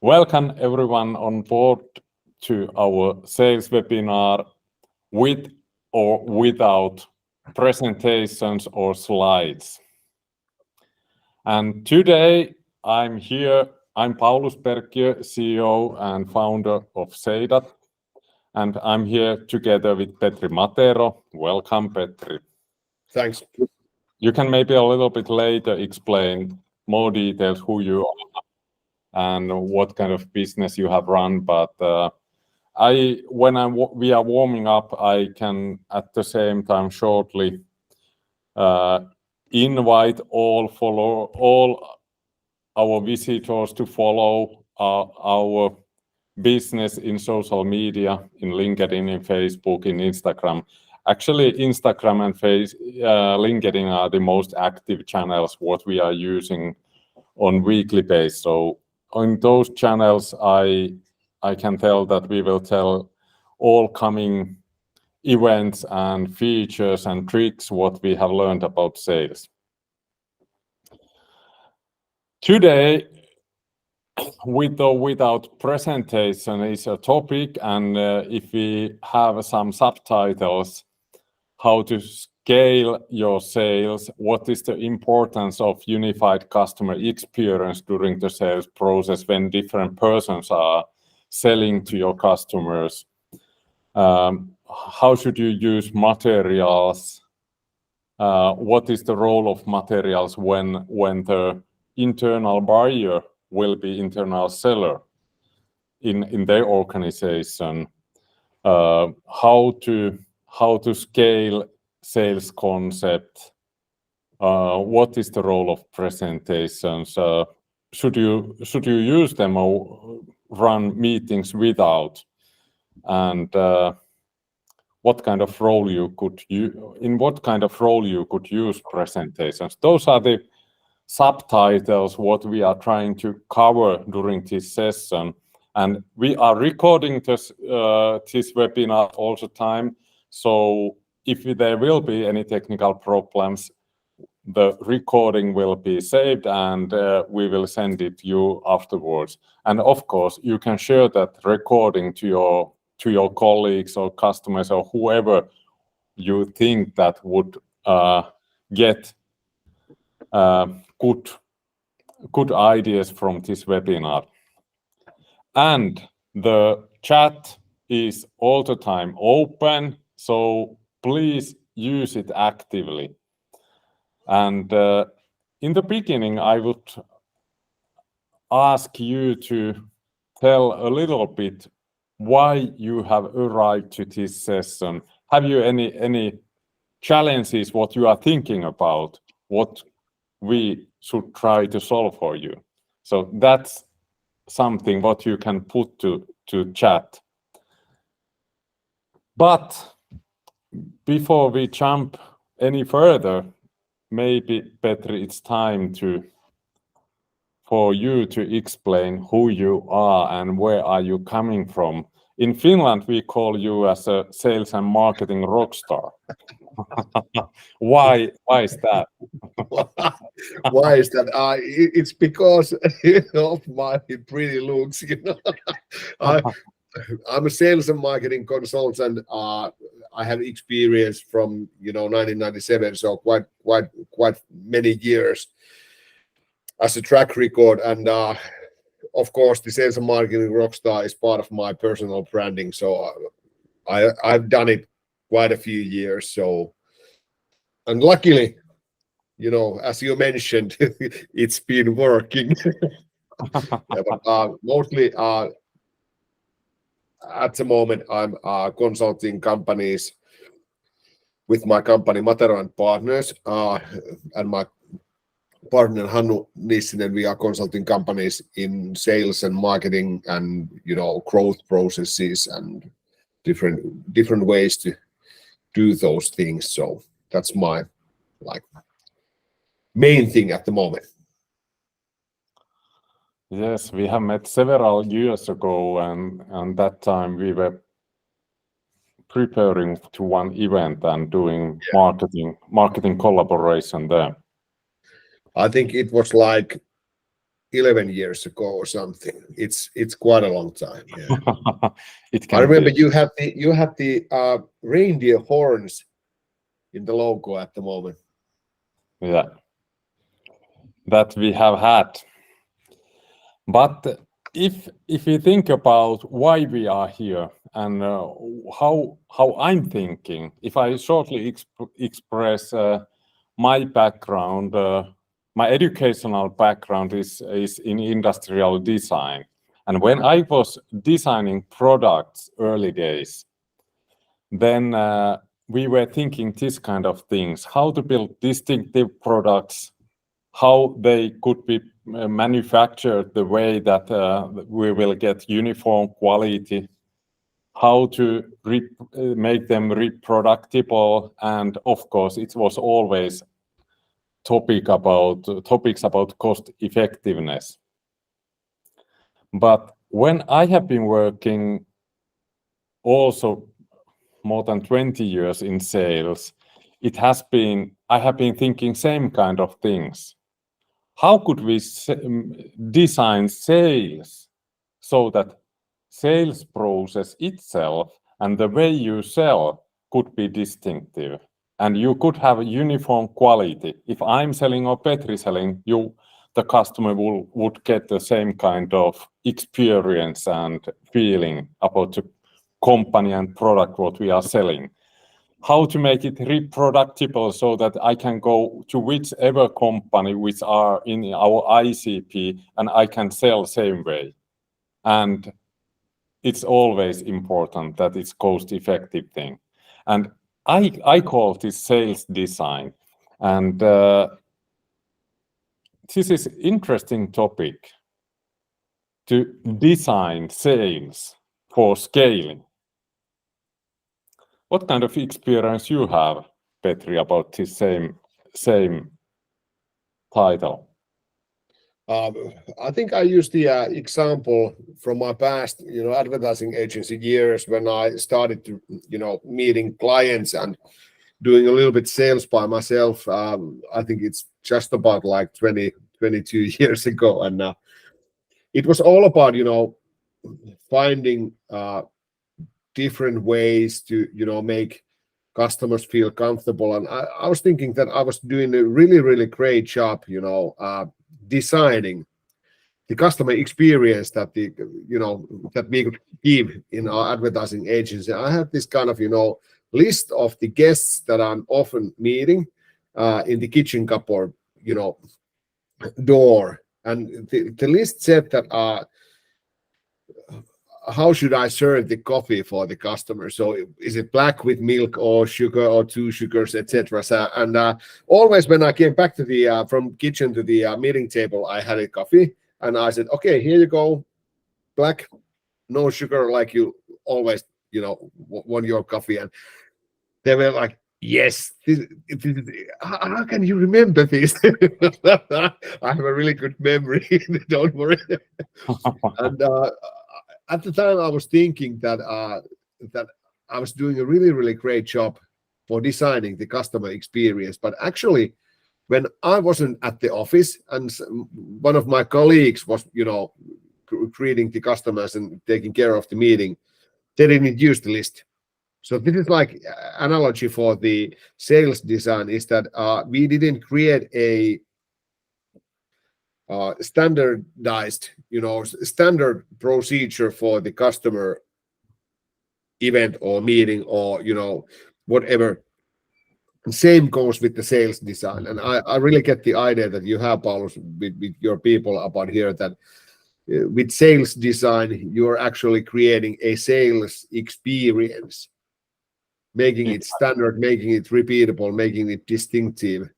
Welcome everyone on board to our sales webinar with or without presentations or slides. And today I'm here, I'm Paulus Perkkiö, CEO and founder of Seidat. And I'm here together with Petri Matero. Welcome, Petri. Thanks. You can maybe a little bit later explain more details who you are and what kind of business you have run, but we are warming up, I can at the same time shortly invite all our visitors to follow our business in social media, in LinkedIn, in Facebook, in Instagram. Actually, Instagram and LinkedIn are the most active channels what we are using on weekly basis. So on those channels, I can tell that we will tell all coming events and features and tricks what we have learned about sales. Today, with or without presentation is a topic, and if we have some subtitles, how to scale your sales, what is the importance of unified customer experience during the sales process when different persons are selling to your customers, how should you use materials, what is the role of materials when the internal buyer will be internal seller in their organization, how to scale sales concept, what is the role of presentations, should you use them or run meetings without, and what kind of role you could use presentations. Those are the subtitles what we are trying to cover during this session, and we are recording this webinar all the time. So if there will be any technical problems, the recording will be saved and we will send it to you afterwards. And of course, you can share that recording to your colleagues or customers or whoever you think that would get good ideas from this webinar. And the chat is all the time open, so please use it actively. And in the beginning, I would ask you to tell a little bit why you have arrived to this session. Have you any challenges what you are thinking about, what we should try to solve for you? So that's something what you can put to chat. But before we jump any further, maybe Petri, it's time for you to explain who you are and where are you coming from. In Finland, we call you as a sales and marketing rockstar. Why is that? Why is that? It's because of my pretty looks. I'm a sales and marketing consultant. I have experience from 1997, so quite many years as a track record, and of course the sales and marketing rockstar is part of my personal branding. So I've done it quite a few years. So, and luckily, as you mentioned, it's been working. Yeah, but mostly at the moment, I'm consulting companies with my company Matero and Partners, and my partner Hannu Nissinen. We are consulting companies in sales and marketing and growth processes and different ways to do those things. So that's my main thing at the moment. Yes, we have met several years ago, and that time we were preparing to one event and doing marketing collaboration there. I think it was like 11 years ago or something. It's quite a long time. Yeah. It I can remember be. you had the reindeer horns in the logo at the moment. Yeah, that we have had. But if you think about why we are here and how I'm thinking, if I shortly express my background, my educational background is in industrial design. And when I was designing products early days, then we were thinking this kind of things, how to build distinctive products, how they could be manufactured the way that we will get uniform quality, how to make them reproducible, and of course it was always topics about cost effectiveness. But when I have been working also more than 20 years in sales, I have been thinking same kind of things. How could we design sales so that sales process itself and the way you sell could be distinctive and you could have a uniform quality? If I'm selling or Petri selling, the customer would get the same kind of experience and feeling about the company and product what we are selling. How to make it reproducible so that I can go to whichever company which are in our ICP and I can sell same way. And it's always important that it's cost-effective thing. And I call this sales design. And this is interesting topic to design sales for scaling. What kind of experience you have, Petri, about this same title? I think I used the example from my past, advertising agency years when I started to, meeting clients and doing a little bit sales by myself. I think it's just about like 22 years ago. And it was all about, finding different ways to, make customers feel comfortable. And I was thinking that I was doing a really, really great job, designing the customer experience that that we could give in our advertising agency. I had this kind of list of the guests that I'm often meeting in the kitchen cupboard door, and the list said that how should I serve the coffee for the customer? So is it black with milk or sugar or 2 sugars, etc. And always when I came back to the from kitchen to the meeting table, I had a coffee and I said, okay, here you go, black, no sugar, like you always want your coffee. And they were like, yes, how can you remember this? I have a really good memory. Don't worry. And at the time, I was thinking that that I was doing a really, really great job for designing the customer experience. But actually, when I wasn't at the office and one of my colleagues was, greeting the customers and taking care of the meeting, they didn't use the list. So this is like analogy for the sales design is that we didn't create a standardized, standard procedure for the customer event or meeting or, whatever. Same goes with the sales design. And I really get the idea that you have, Paulus, with your people about here that with sales design, you're actually creating a sales experience, making it standard, making it repeatable, making it distinctive.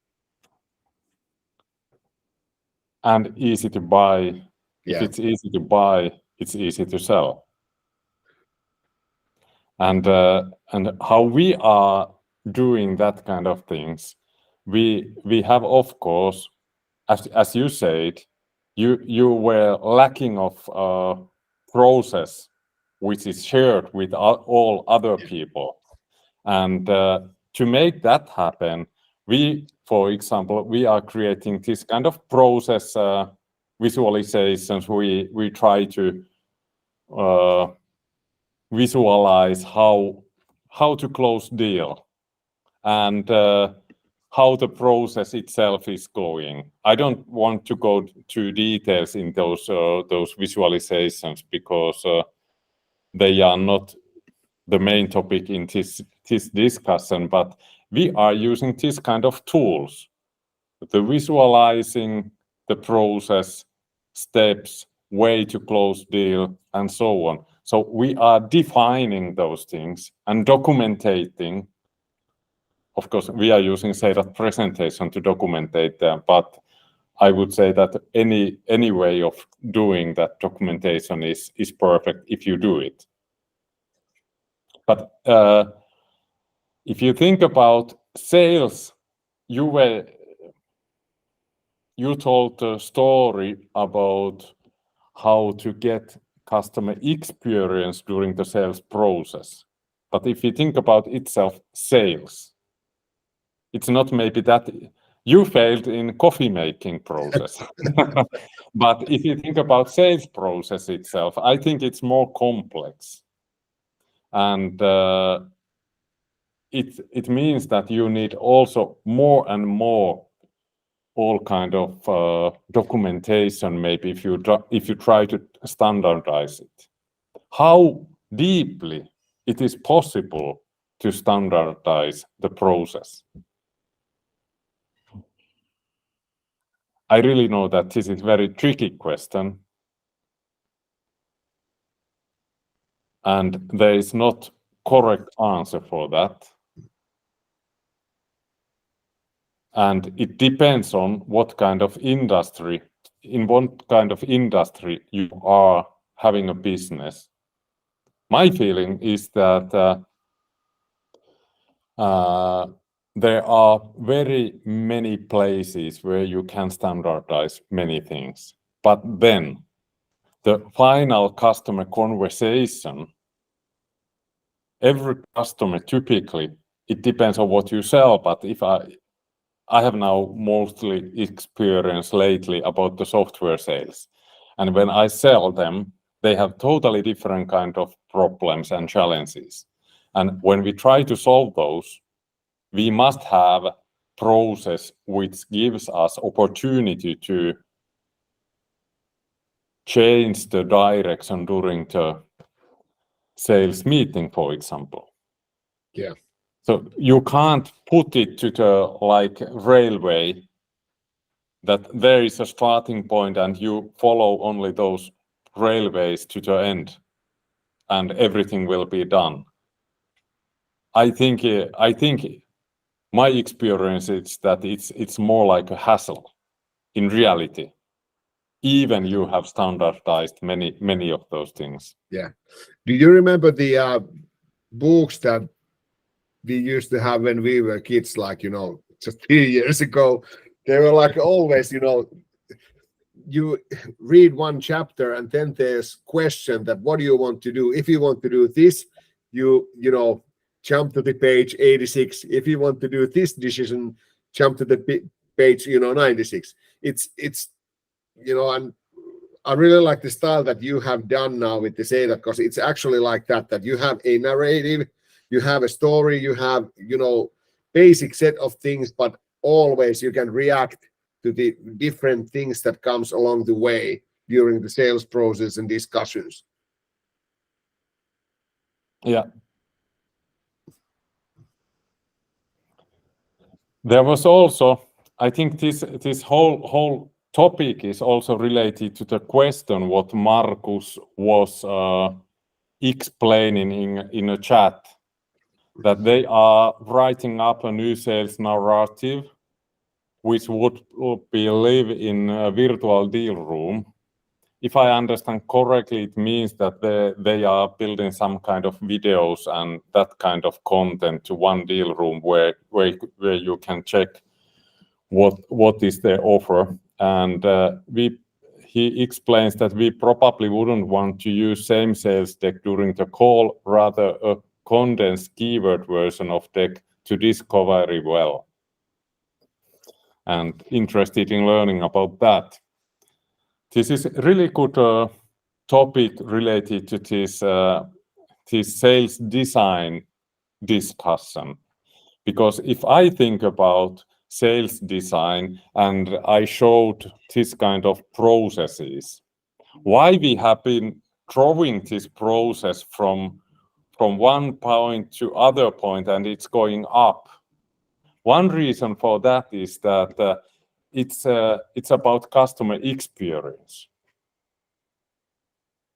And easy to buy. Yeah. If it's easy to buy, it's easy to sell. And how we are doing that kind of things, we have, of course, as you said, you were lacking of process which is shared with all other people. And to make that happen, for example, we are creating this kind of process visualizations, we try to visualize how to close deal and how the process itself is going. I don't want to go to details in those visualizations because they are not the main topic in this discussion, but we are using this kind of tools, the visualizing the process, steps, way to close deal, and so on. So we are defining those things and documenting. Of course, we are using Seidat presentation to documentate them, but I would say that any way of doing that documentation is perfect if you do it. But if you think about sales, you told the story about how to get customer experience during the sales process. But if you think about itself, sales, it's not maybe that you failed in coffee making process. But if you think about sales process itself, I think it's more complex. And it means that you need also more and more all kind of documentation, maybe if you try to standardize it. How deeply it is possible to standardize the process? I really know that this is a very tricky question. And there is not correct answer for that. And it depends on what kind of industry, in what kind of industry you are having a business. My feeling is that there are very many places where you can standardize many things. But then the final customer conversation, every customer typically, it depends on what you sell, but if I have now mostly experience lately about the software sales. And when I sell them, they have totally different kind of problems and challenges. And when we try to solve those, we must have a process which gives us opportunity to change the direction during the sales meeting, for example. Yeah. So you can't put it to the like railway that there is a starting point and you follow only those railways to the end and everything will be done. I think my experience is that it's more like a hassle in reality. Even you have standardized many of those things. Yeah. Do you remember the books that we used to have when we were kids, like, just 3 years ago? They were like always, you read one chapter and then there's question that what do you want to do? If you want to do this, you jump to the page 86. If you want to do this decision, jump to the page 96. It's and I really like the style that you have done now with the Seidat, because it's actually like that you have a narrative, you have a story, you have basic set of things, but always you can react to the different things that comes along the way during the sales process and discussions. Yeah. There was also, I think this whole topic is also related to the question what Markus was explaining in a chat, that they are writing up a new sales narrative which would be live in a virtual deal room. If I understand correctly, it means that they are building some kind of videos and that kind of content to one deal room where you can check what is their offer. And he explains that we probably wouldn't want to use same sales deck during the call, rather a condensed keyword version of deck to discover very well. And interested in learning about that. This is a really good topic related to this sales design discussion. Because if I think about sales design and I showed this kind of processes, why we have been drawing this process from one point to other point and it's going up. One reason for that is that it's about customer experience.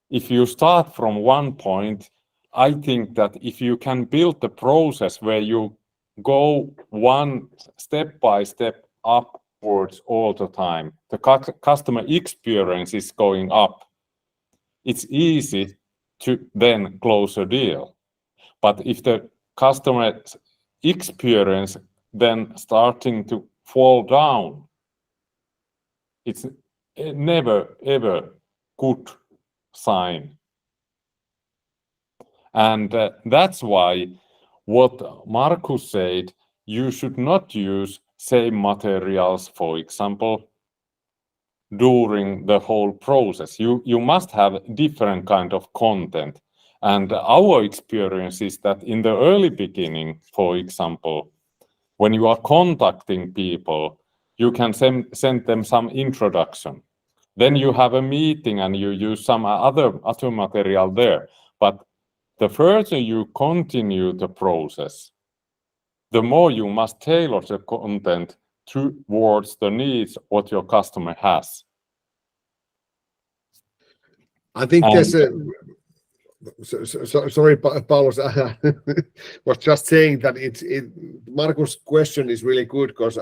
If you start from one point, I think that if you can build the process where you go one step by step upwards all the time, the customer experience is going up. It's easy to then close a deal. But if the customer experience then starting to fall down, it's never ever good sign. And that's why what Markus said, you should not use same materials, for example, during the whole process. You must have different kind of content. And our experience is that in the early beginning, for example, when you are contacting people, you can send them some introduction. Then you have a meeting and you use some other material there. But the further you continue the process, the more you must tailor the content towards the needs what your customer has. I think there's a... sorry, Paulus, I was just saying that Markus' question is really good because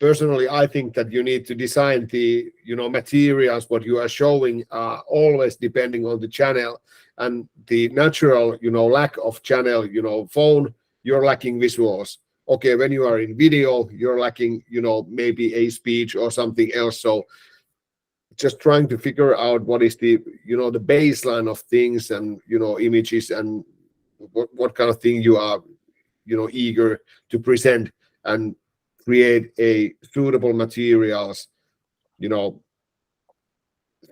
personally, I think that you need to design the materials what you are showing always depending on the channel and the natural lack of channel. Phone, you're lacking visuals. Okay, when you are in video, you're lacking maybe a speech or something else. So just trying to figure out what is the the baseline of things and images and what kind of thing you are eager to present and create a suitable materials,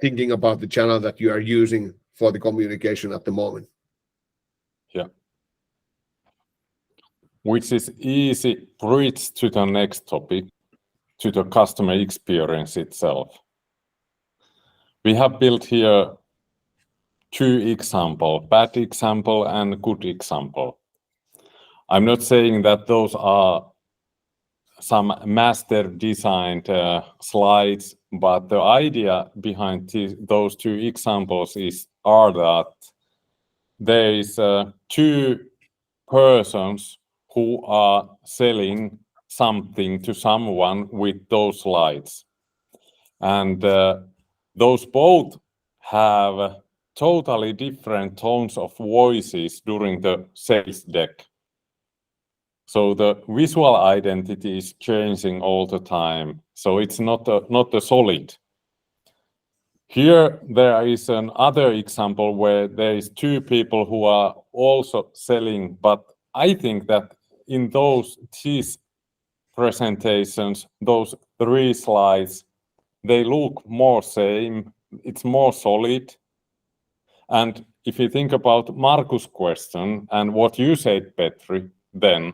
thinking about the channel that you are using for the communication at the moment. Yeah. Which is easy bridge to the next topic, to the customer experience itself. We have built here two examples, bad example and good example. I'm not saying that those are some master designed slides, but the idea behind those two examples are that there is two persons who are selling something to someone with those slides. And those both have totally different tones of voices during the sales deck. So the visual identity is changing all the time. So it's not a solid. Here there is another example where there is two people who are also selling, but I think that in these presentations, those three slides, they look more same, it's more solid. And if you think about Markus' question and what you said, Petri, then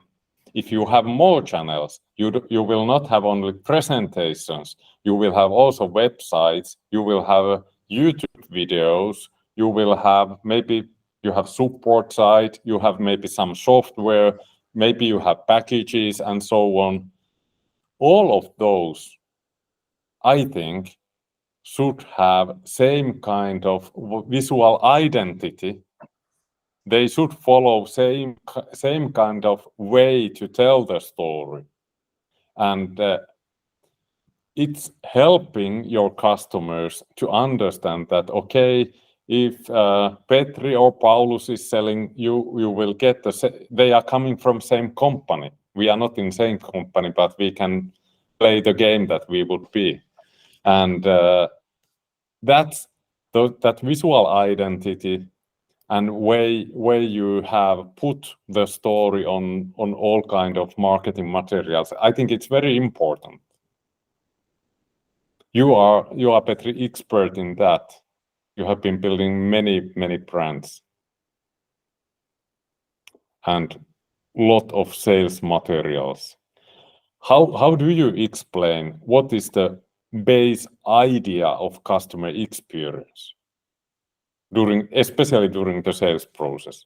if you have more channels, you will not have only presentations, you will have also websites, you will have YouTube videos, you will have maybe you have support site, you have maybe some software, maybe you have packages and so on. All of those, I think, should have same kind of visual identity. They should follow same kind of way to tell the story. And it's helping your customers to understand that, okay, if Petri or Paulus is selling, you will get they are coming from same company. We are not in same company, but we can play the game that we would be. And that's that visual identity and way you have put the story on all kind of marketing materials. I think it's very important. You are Petri expert in that. You have been building many brands and lot of sales materials. How do you explain what is the base idea of customer experience especially during the sales process?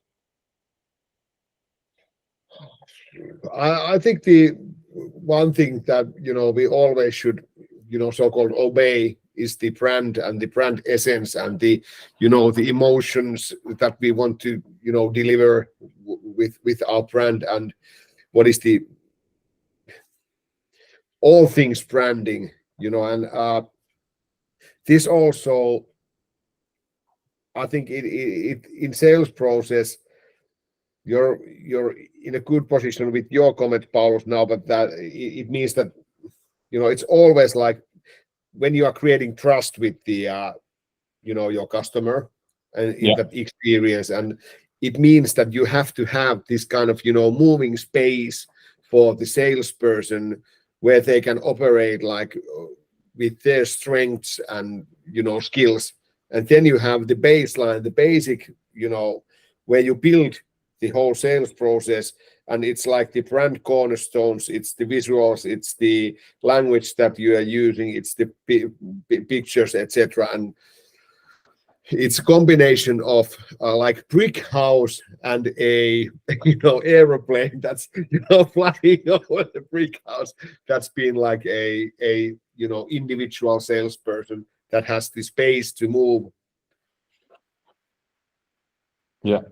I think the one thing that we always should so-called obey is the brand and the brand essence and the the emotions that we want to deliver with our brand, and what is the all things branding, and this also, I think it in sales process you're in a good position with your comment, Paulus, now, but that it means that it's always like when you are creating trust with the your customer and in that experience, and it means that you have to have this kind of moving space for the salesperson where they can operate like with their strengths and skills, and then you have the baseline, the basic, where you build the whole sales process, and it's like the brand cornerstones, it's the visuals, it's the language that you are using, it's the pictures, etc. And it's a combination of like brick house and a aeroplane that's flying over the brick house, that's been like a individual salesperson that has the space to move. Yeah.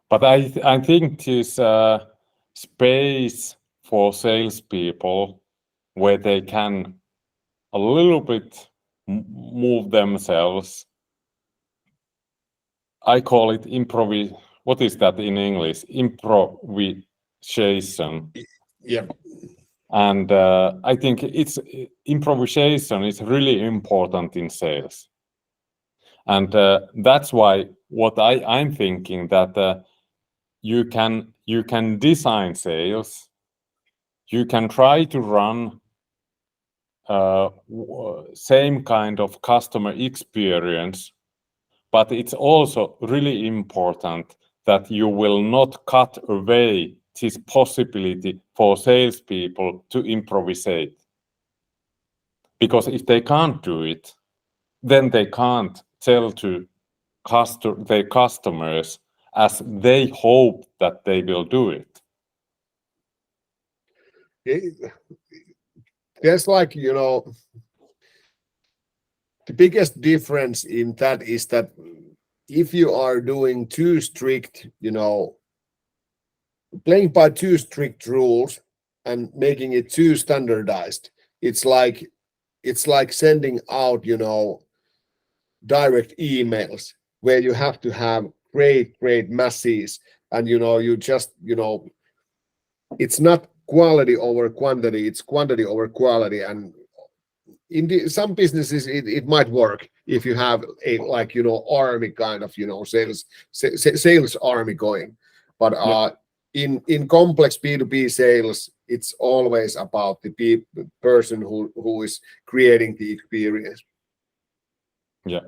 But I think this space for salespeople where they can a little bit move themselves. I call it what is that in English? Improvisation. Yeah. And I think improvisation is really important in sales. And that's why what I'm thinking that you can design sales, you can try to run same kind of customer experience, but it's also really important that you will not cut away this possibility for salespeople to improvisate. Because if they can't do it, then they can't sell to their customers as they hope that they will do it. There's like, the biggest difference in that is that if you are doing too strict, playing by too strict rules and making it too standardized, it's like sending out, direct emails where you have to have great masses, and you just it's not quality over quantity, it's quantity over quality. And in some businesses it might work if you have a like army kind of sales army going, but in complex B2B sales, it's always about the person who is creating the experience. Yeah.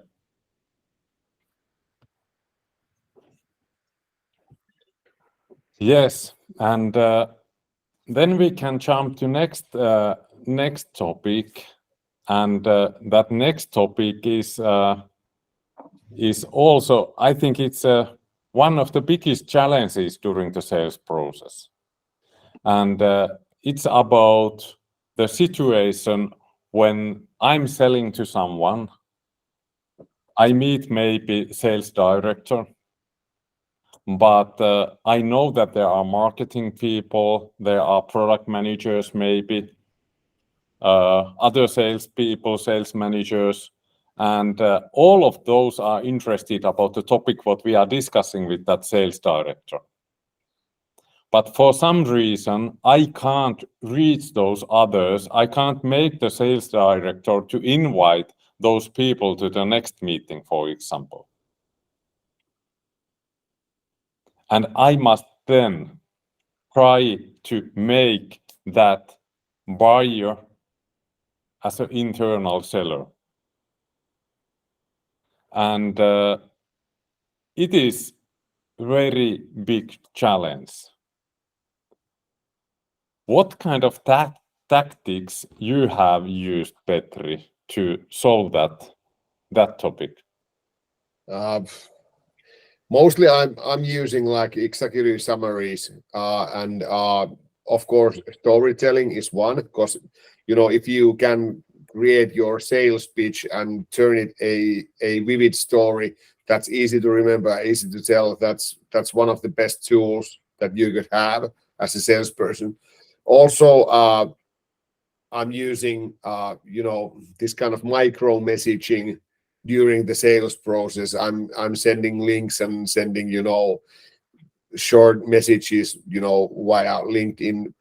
Yes, and then we can jump to next topic, and that next topic is also, I think it's one of the biggest challenges during the sales process, and it's about the situation when I'm selling to someone. I meet maybe sales director, but I know that there are marketing people, there are product managers, maybe other sales people, sales managers, and all of those are interested about the topic what we are discussing with that sales director. But for some reason, I can't reach those others. I can't make the sales director to invite those people to the next meeting, for example. And I must then try to make that buyer as an internal seller. And it is very big challenge. What kind of tactics you have used, Petri, to solve that topic? Mostly I'm using like executive summaries and of course storytelling is one, because if you can create your sales pitch and turn it a vivid story that's easy to remember, easy to tell, that's one of the best tools that you could have as a salesperson. Also I'm using this kind of micro messaging during the sales process. I'm sending links and sending short messages via LinkedIn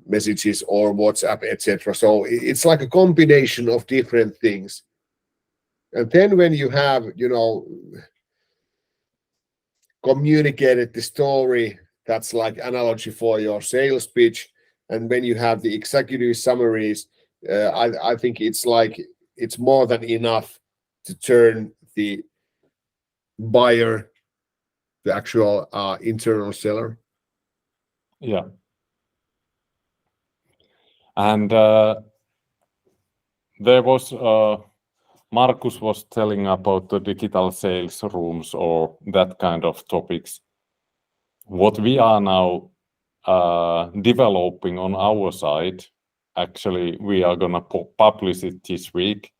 messages or WhatsApp, etc. So it's like a combination of different things. And then when you have communicated the story, that's like analogy for your sales pitch, and when you have the executive summaries, I think it's more than enough to turn the buyer, the actual internal seller. Yeah. And there was Markus was telling about the digital sales rooms or that kind of topics. What we are now developing on our side, actually we are gonna publish it this week.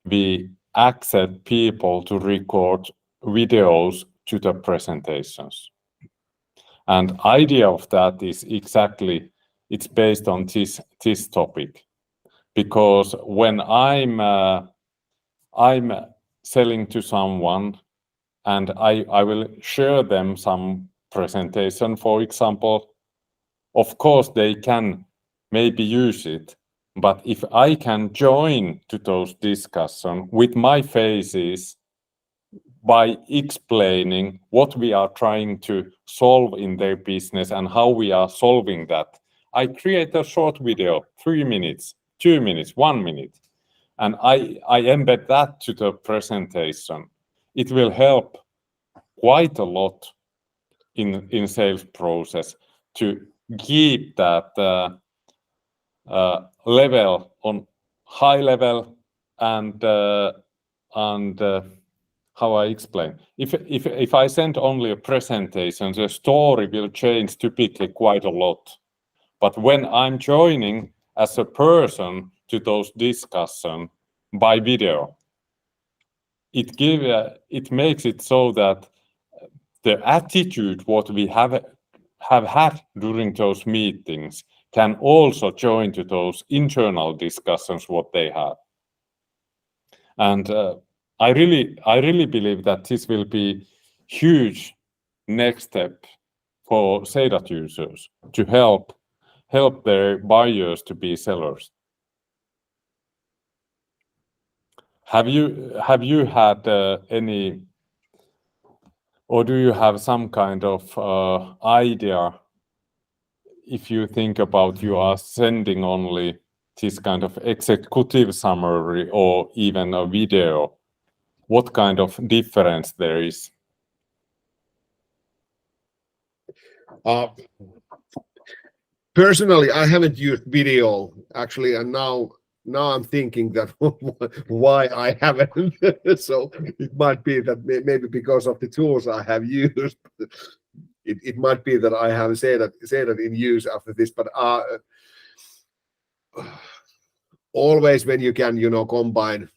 We accept people to record videos to the presentations. And idea of that is exactly, it's based on this topic. Because when I'm selling to someone and I will share them some presentation, for example, of course they can maybe use it, but if I can join to those discussions with my faces by explaining what we are trying to solve in their business and how we are solving that, I create a short video, 3 minutes, 2 minutes, 1 minute, and I embed that to the presentation. It will help quite a lot in sales process to keep that level on high level and how I explain. If I send only a presentation, the story will change typically quite a lot. But when I'm joining as a person to those discussions by video, it makes it so that the attitude what we have had during those meetings can also join to those internal discussions what they have. And I really believe that this will be huge next step for Seidat users to help their buyers to be sellers. Have you had any, or do you have some kind of idea if you think about you are sending only this kind of executive summary or even a video, what kind of difference there is? Personally, I haven't used video actually, and now I'm thinking that why I haven't. So it might be that maybe because of the tools I have used, it might be that I have said that in use after this. But always when you can combine,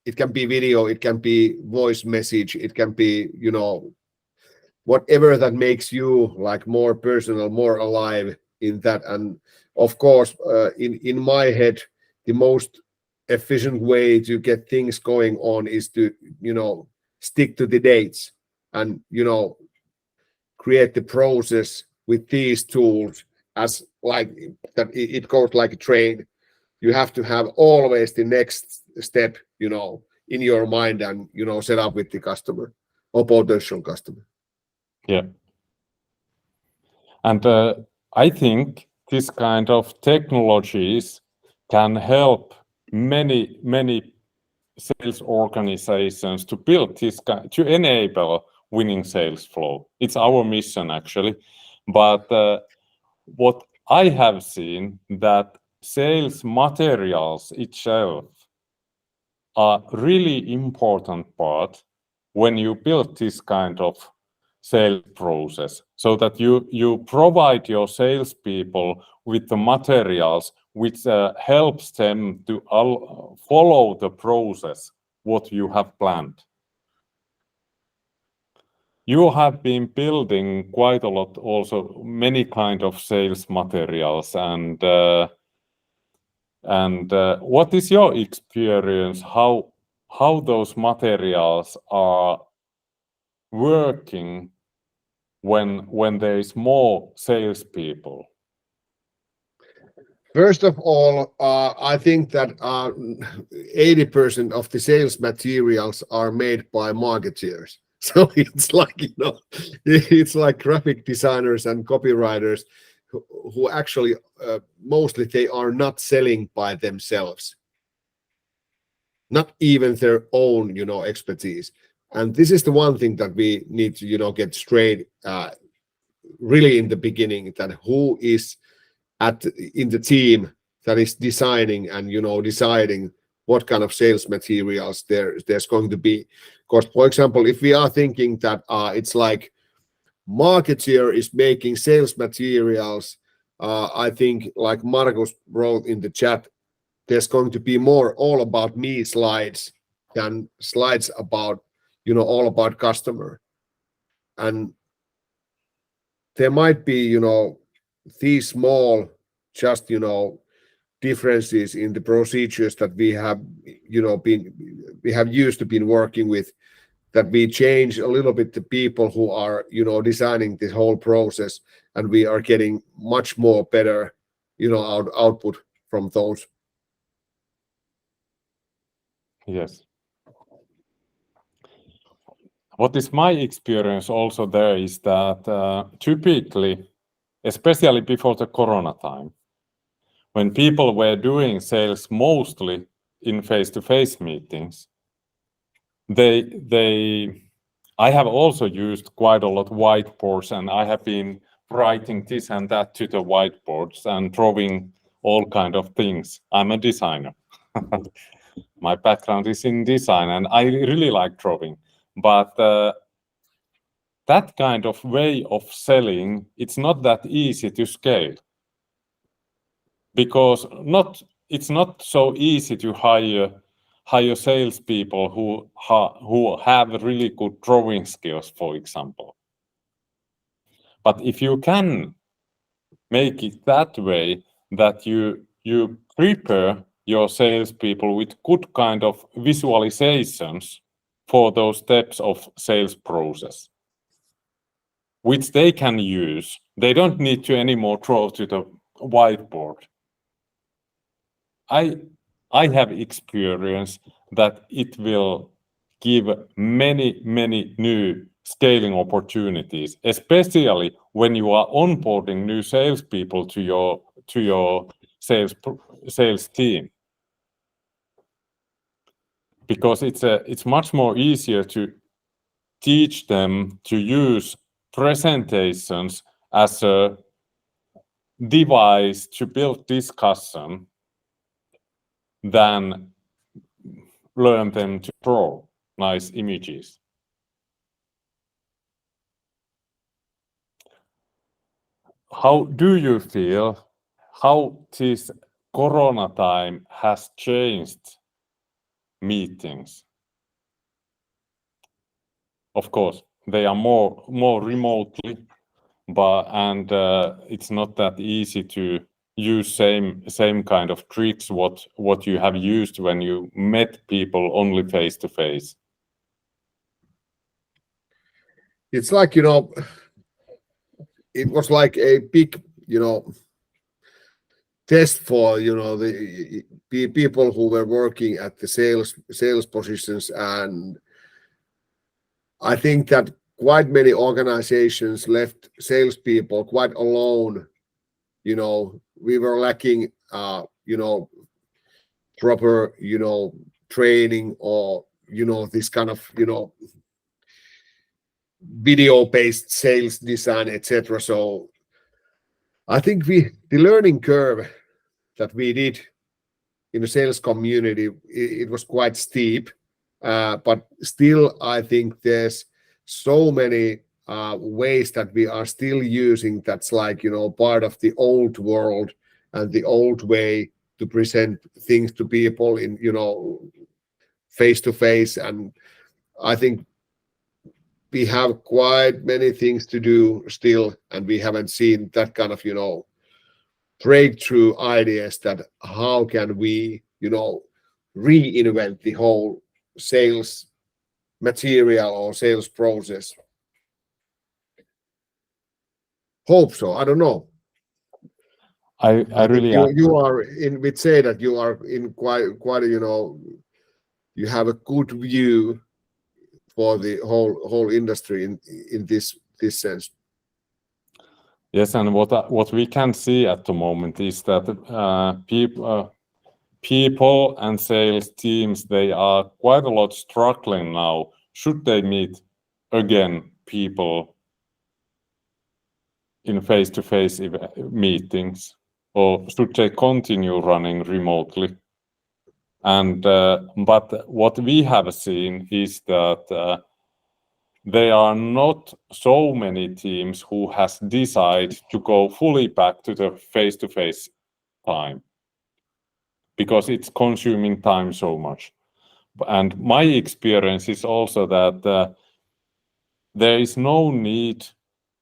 it can be video, it can be voice message, it can be whatever that makes you like more personal, more alive in that. And of course, in my head, the most efficient way to get things going on is to stick to the dates and create the process with these tools as like that. It goes like a train. You have to have always the next step in your mind and set up with the customer or potential customer. Yeah. And I think this kind of technologies can help many sales organizations to build this kind, to enable winning sales flow. It's our mission actually, but what I have seen that sales materials itself are really important part when you build this kind of sales process, so that you provide your salespeople with the materials which helps them to follow the process what you have planned. You have been building quite a lot, also many kind of sales materials, and what is your experience? How those materials are working when there is more salespeople? First of all, I think that 80% of the sales materials are made by marketeers. So it's like, it's like graphic designers and copywriters who actually mostly they are not selling by themselves, not even their own, expertise. And this is the one thing that we need to, get straight really in the beginning, that who is in the team that is designing and deciding what kind of sales materials there's going to be. Because, for example, if we are thinking that it's like marketeer is making sales materials, I think like Markus wrote in the chat, there's going to be more all about me slides than slides about all about customer. And there might be these small just differences in the procedures that we have used to been working with, that we change a little bit the people who are designing this whole process, and we are getting much more better output from those. Yes. What is my experience also there is that typically, especially before the Corona time, when people were doing sales mostly in face-to-face meetings, I have also used quite a lot of whiteboards, and I have been writing this and that to the whiteboards and drawing all kind of things. I'm a designer. My background is in design, and I really like drawing. But that kind of way of selling, it's not that easy to scale, because it's not so easy to hire salespeople who have really good drawing skills, for example. But if you can make it that way, that you prepare your salespeople with good kind of visualizations for those steps of sales process, which they can use. They don't need to anymore draw to the whiteboard. I have experience that it will give many new scaling opportunities, especially when you are onboarding new salespeople to your sales team, because it's much more easier to teach them to use presentations as a device to build discussion than learn them to draw nice images. How do you feel how this Corona time has changed meetings? Of course, they are more remotely, and it's not that easy to use same kind of tricks what you have used when you met people only face to face. It's like it was like a big test for the people who were working at the sales positions, and I think that quite many organizations left salespeople quite alone. We were lacking proper, training or, this kind of, video-based sales design, etc. So I think the learning curve that we did in the sales community, it was quite steep, but still I think there's so many ways that we are still using that's like, part of the old world and the old way to present things to people in, face to face. And I think we have quite many things to do still, and we haven't seen that kind of, breakthrough ideas that how can we, reinvent the whole sales material or sales process. Hope so. I don't know. I really you are in. We'd say that you are in quite a, you have a good view for the whole industry in this sense. Yes, and what we can see at the moment is that people and sales teams, they are quite a lot struggling now. Should they meet again people in face-to-face meetings, or should they continue running remotely? And but what we have seen is that there are not so many teams who has decided to go fully back to the face-to-face time, because it's consuming time so much. And my experience is also that there is no need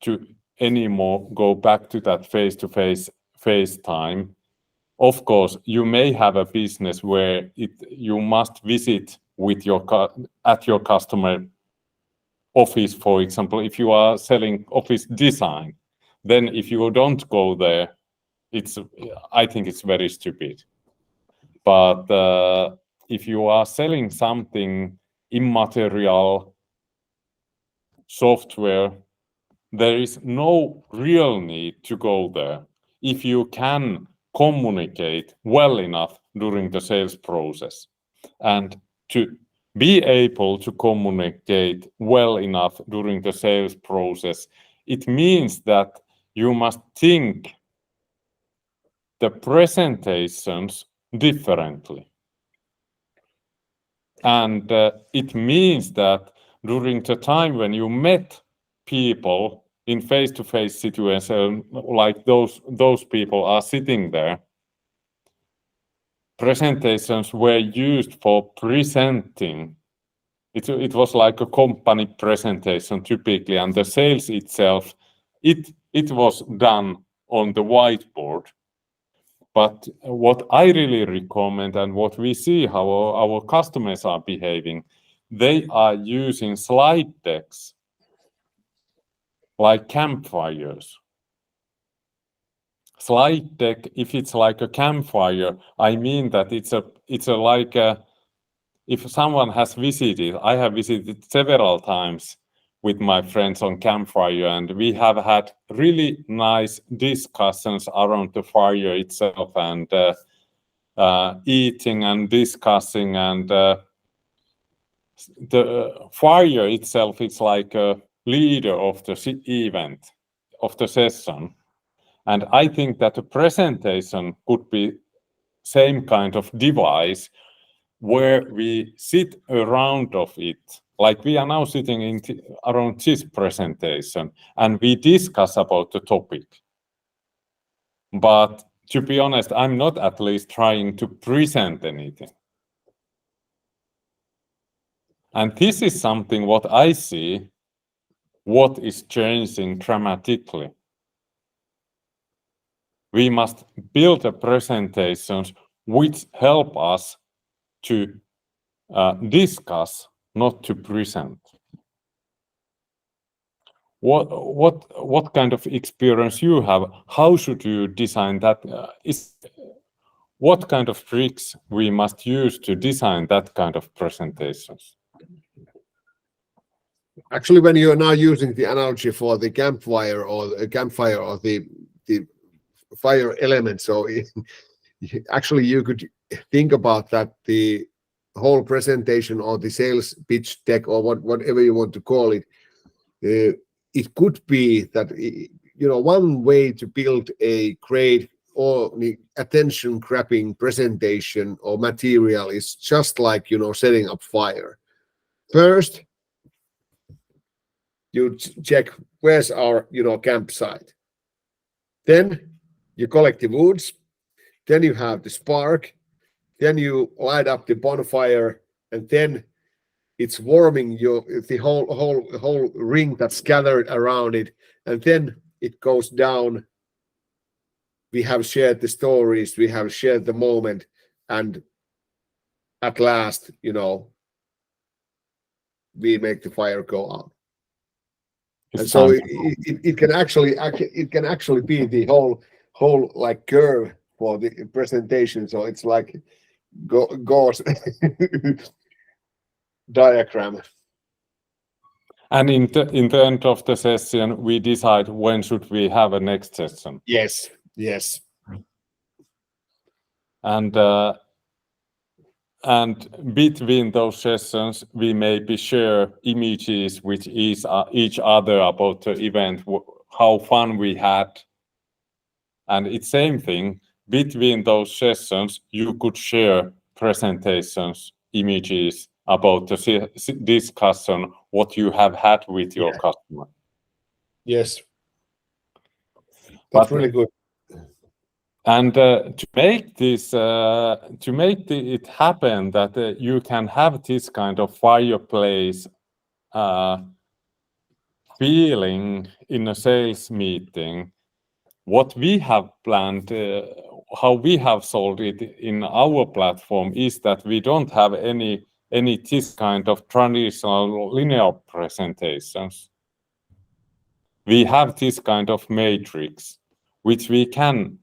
to anymore go back to that face time. Of course, you may have a business where you must visit with at your customer office, for example. If you are selling office design, then if you don't go there, I think it's very stupid. But if you are selling something immaterial software, there is no real need to go there if you can communicate well enough during the sales process. And to be able to communicate well enough during the sales process, it means that you must think the presentations differently. And it means that during the time when you met people in face-to-face situation, like those people are sitting there, presentations were used for presenting. It was like a company presentation typically, and the sales itself, it was done on the whiteboard. But what I really recommend, and what we see how our customers are behaving, they are using slide decks like campfires. Slide deck, if it's like a campfire, I mean that it's like if someone has visited, I have visited several times with my friends on campfire, and we have had really nice discussions around the fire itself, and eating and discussing, and the fire itself is like a leader of the event, of the session. And I think that a presentation could be same kind of device where we sit around of it, like we are now sitting around this presentation, and we discuss about the topic. But to be honest, I'm not at least trying to present anything. And this is something what I see, what is changing dramatically. We must build presentations which help us to discuss, not to present. What kind of experience you have? How should you design that? What kind of tricks we must use to design that kind of presentations? Actually, when you are now using the analogy for the campfire or the fire element, so actually you could think about that the whole presentation or the sales pitch deck or whatever you want to call it, it could be that, you know, one way to build a great or attention-grabbing presentation or material is just like, you know, setting up fire. First, you check where's our, you know, campsite. Then you collect the woods. Then you have the spark. Then you light up the bonfire, and then it's warming the whole ring that's gathered around it, and then it goes down. We have shared the stories, we have shared the moment, and at last, you know, we make the fire go out. And so it can actually be the whole like curve for the presentation. So it's like Gauss diagram. And in the end of the session, we decide when should we have a next session. Yes. And between those sessions, we maybe share images with each other about the event, how fun we had. And it's same thing, between those sessions, you could share presentations, images about the discussion, what you have had with your customer. Yes. That's really good. And to make this, it happen that you can have this kind of fireplace feeling in a sales meeting, what we have planned, how we have sold it in our platform is that we don't have any this kind of traditional linear presentations. We have this kind of matrix, which we can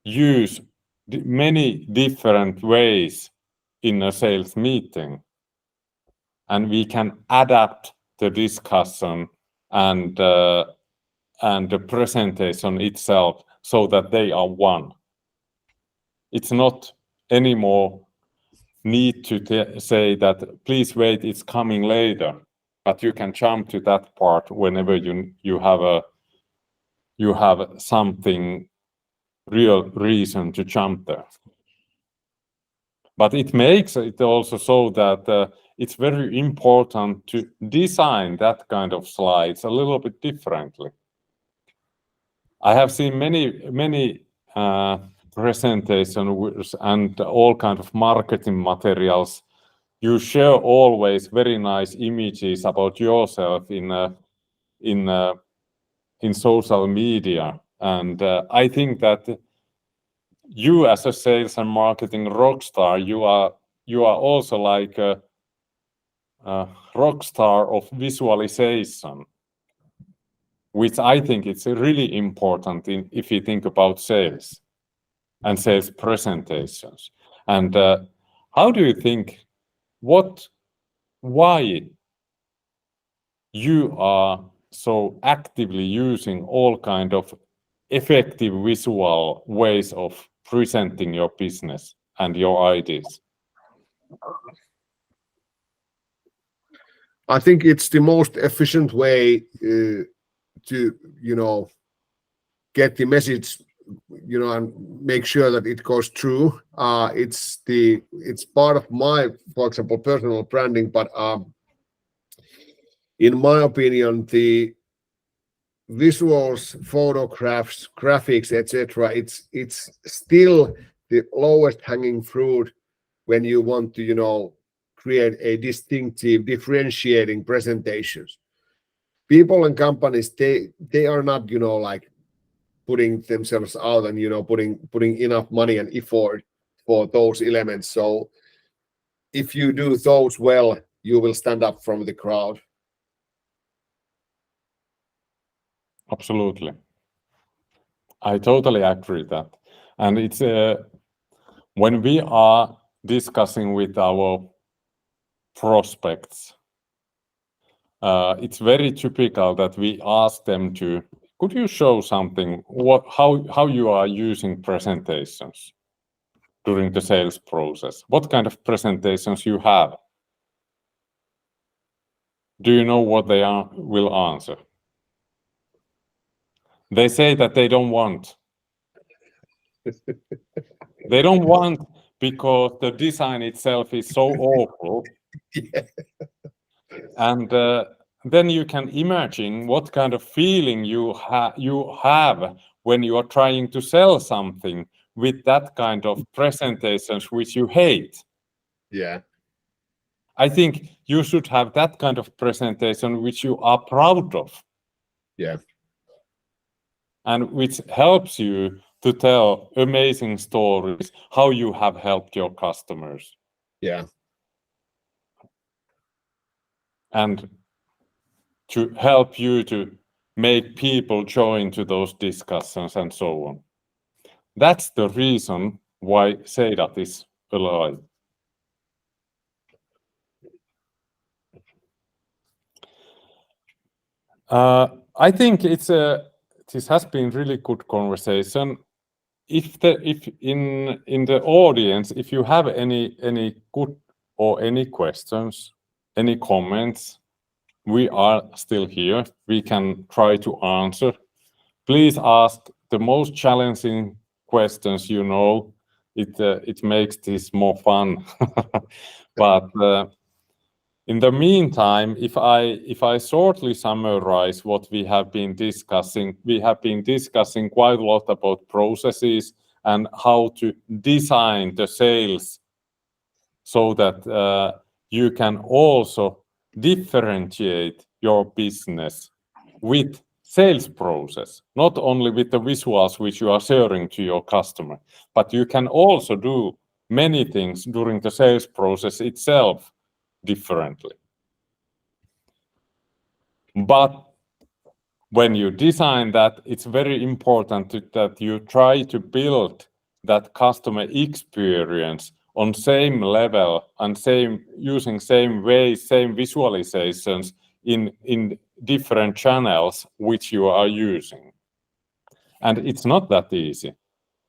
use many different ways in a sales meeting, and we can adapt the discussion and the presentation itself so that they are one. It's not anymore need to say that please wait, it's coming later, but you can jump to that part whenever you have something real reason to jump there. But it makes it also so that it's very important to design that kind of slides a little bit differently. I have seen many presentations and all kind of marketing materials. You share always very nice images about yourself in social media, and I think that you as a sales and marketing rock star, you are also like a rock star of visualization, which I think it's really important if you think about sales and sales presentations. And how do you think, why you are so actively using all kind of effective visual ways of presenting your business and your ideas? I think it's the most efficient way to, you know, get the message, you know, and make sure that it goes through. It's part of my, for example, personal branding, but in my opinion, the visuals, photographs, graphics, etc., it's still the lowest hanging fruit when you want to, you know, create a distinctive, differentiating presentations. People and companies, they are not, you know, like putting themselves out and, you know, putting enough money and effort for those elements. So if you do those well, you will stand up from the crowd. Absolutely. I totally agree with that. And it's when we are discussing with our prospects, it's very typical that we ask them to, could you show something, how you are using presentations? during the sales process? What kind of presentations you have? Do you know what they will answer? They say that they don't want. They don't want because the design itself is so awful. Yeah. And then you can imagine what kind of feeling you have when you are trying to sell something with that kind of presentations which you hate. Yeah. I think you should have that kind of presentation which you are proud of. Yeah. And which helps you to tell amazing stories, how you have helped your customers. Yeah. And to help you to make people join to those discussions and so on. That's the reason why Seidat is alive. I think this has been really good conversation. If in the audience, if you have any good or any questions, any comments, we are still here. We can try to answer. Please ask the most challenging questions. You know, it makes this more fun. But in the meantime, if I shortly summarize what we have been discussing quite a lot about processes and how to design the sales so that you can also differentiate your business with sales process, not only with the visuals which you are sharing to your customer, but you can also do many things during the sales process itself differently. But when you design that, it's very important that you try to build that customer experience on same level and using same ways, same visualizations in different channels which you are using. And it's not that easy.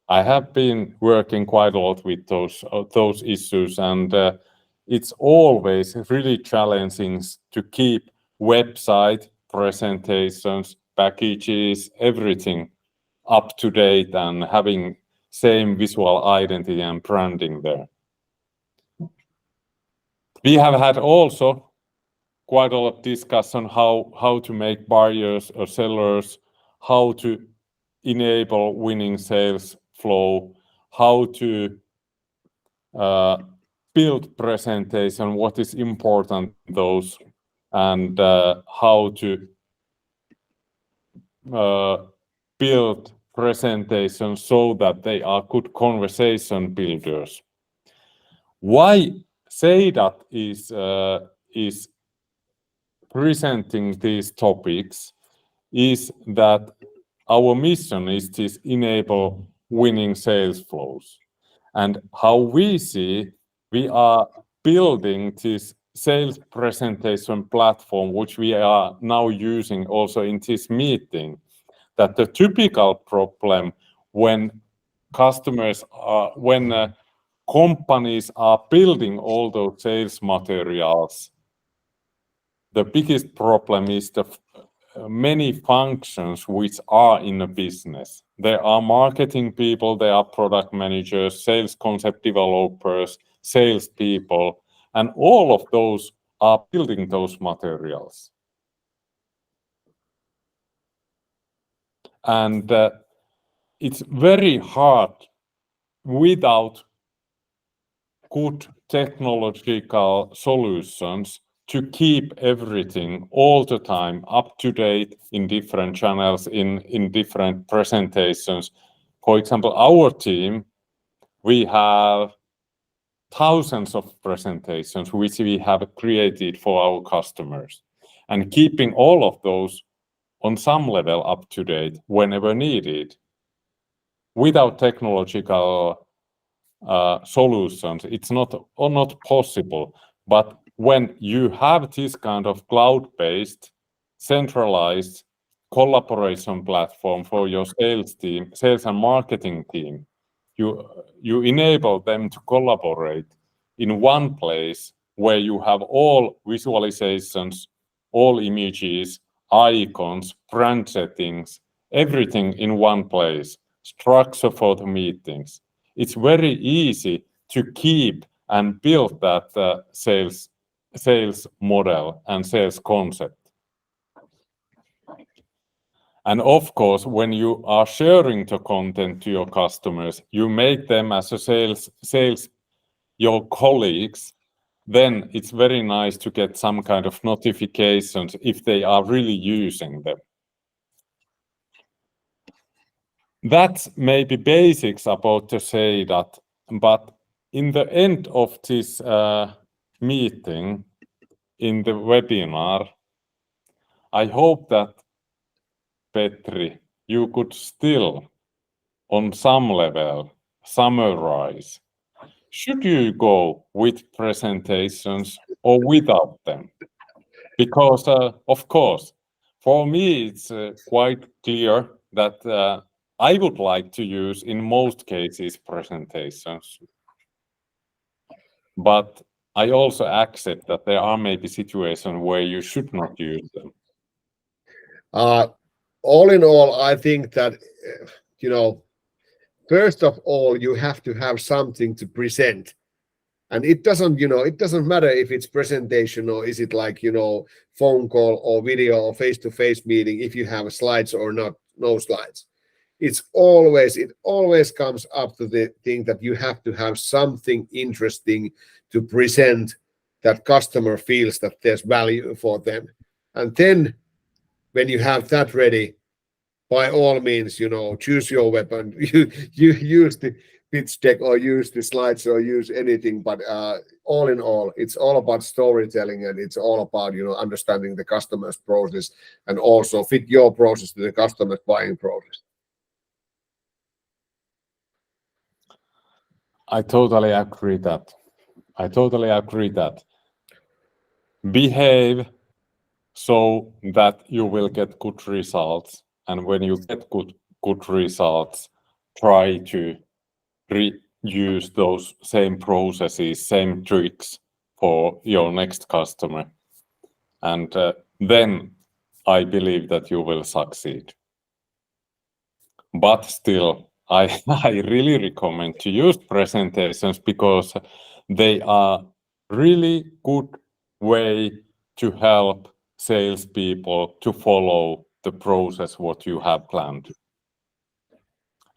I have been working quite a lot with those issues, and it's always really challenging to keep website presentations, packages, everything up to date and having same visual identity and branding there. We have had also quite a lot of discussion how to make buyers or sellers, how to enable winning sales flow, how to build presentation, what is important those, and how to build presentations so that they are good conversation builders. Why Seidat is presenting these topics is that our mission is to enable winning sales flows. And how we see, we are building this sales presentation platform, which we are now using also in this meeting, that the typical problem when companies are building all those sales materials, the biggest problem is the many functions which are in a business. There are marketing people, there are product managers, sales concept developers, sales people, and all of those are building those materials. And it's very hard without good technological solutions to keep everything all the time up to date in different channels, in different presentations. For example, our team, we have thousands of presentations which we have created for our customers, and keeping all of those on some level up to date whenever needed without technological solutions, it's not possible. But when you have this kind of cloud-based, centralized collaboration platform for your sales team, sales and marketing team, you enable them to collaborate in one place where you have all visualizations, all images, icons, brand settings, everything in one place, structure for the meetings. It's very easy to keep and build that sales model and sales concept. And of course, when you are sharing the content to your customers, you make them as a sales your colleagues, then it's very nice to get some kind of notifications if they are really using them. That's maybe basics about the Seidat, but in the end of this meeting, in the webinar, I hope that, Petri, you could still, on some level, summarize. Should you go with presentations or without them? Because, of course, for me, it's quite clear that I would like to use, in most cases, presentations. But I also accept that there are maybe situations where you should not use them. All in all, I think that, first of all, you have to have something to present. And it doesn't matter if it's presentation or is it like, phone call or video or face-to-face meeting, if you have slides or not, no slides. It always comes up to the thing that you have to have something interesting to present that customer feels that there's value for them. And then when you have that ready, by all means, choose your weapon. You use the pitch deck or use the slides or use anything. But all in all, it's all about storytelling, and it's all about understanding the customer's process and also fit your process to the customer's buying process. I totally agree that. Behave so that you will get good results, and when you get good results, try to reuse those same processes, same tricks for your next customer, and then I believe that you will succeed. But still, I really recommend to use presentations because they are really good way to help salespeople to follow the process what you have planned,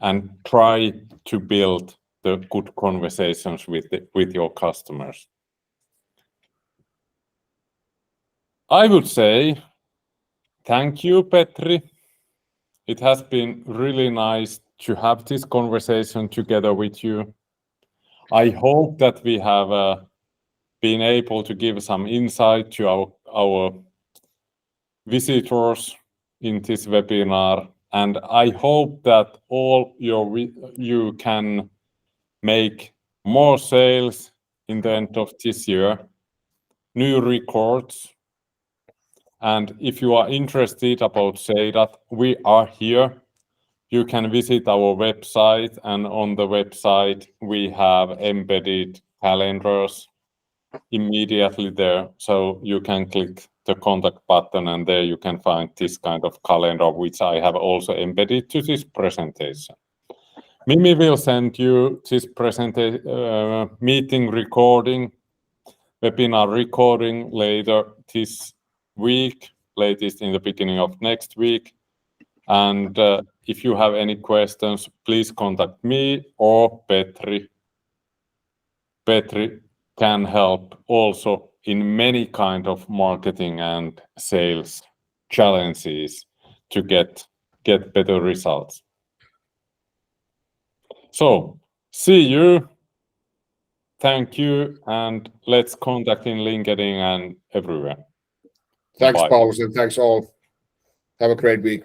and try to build the good conversations with your customers. I would say thank you, Petri. It has been really nice to have this conversation together with you. I hope that we have been able to give some insight to our visitors in this webinar, and I hope that all you can make more sales in the end of this year, new records. And if you are interested about Seidat, we are here. You can visit our website, and on the website we have embedded calendars immediately there. So you can click the contact button, and there you can find this kind of calendar, which I have also embedded to this presentation. Mimi will send you this meeting recording, webinar recording later this week, latest in the beginning of next week. And if you have any questions, please contact me or Petri. Petri can help also in many kind of marketing and sales challenges to get better results. So, see you. Thank you, and let's contact in LinkedIn and everywhere. Thanks, Bye. Paulus, and thanks all. Have a great week.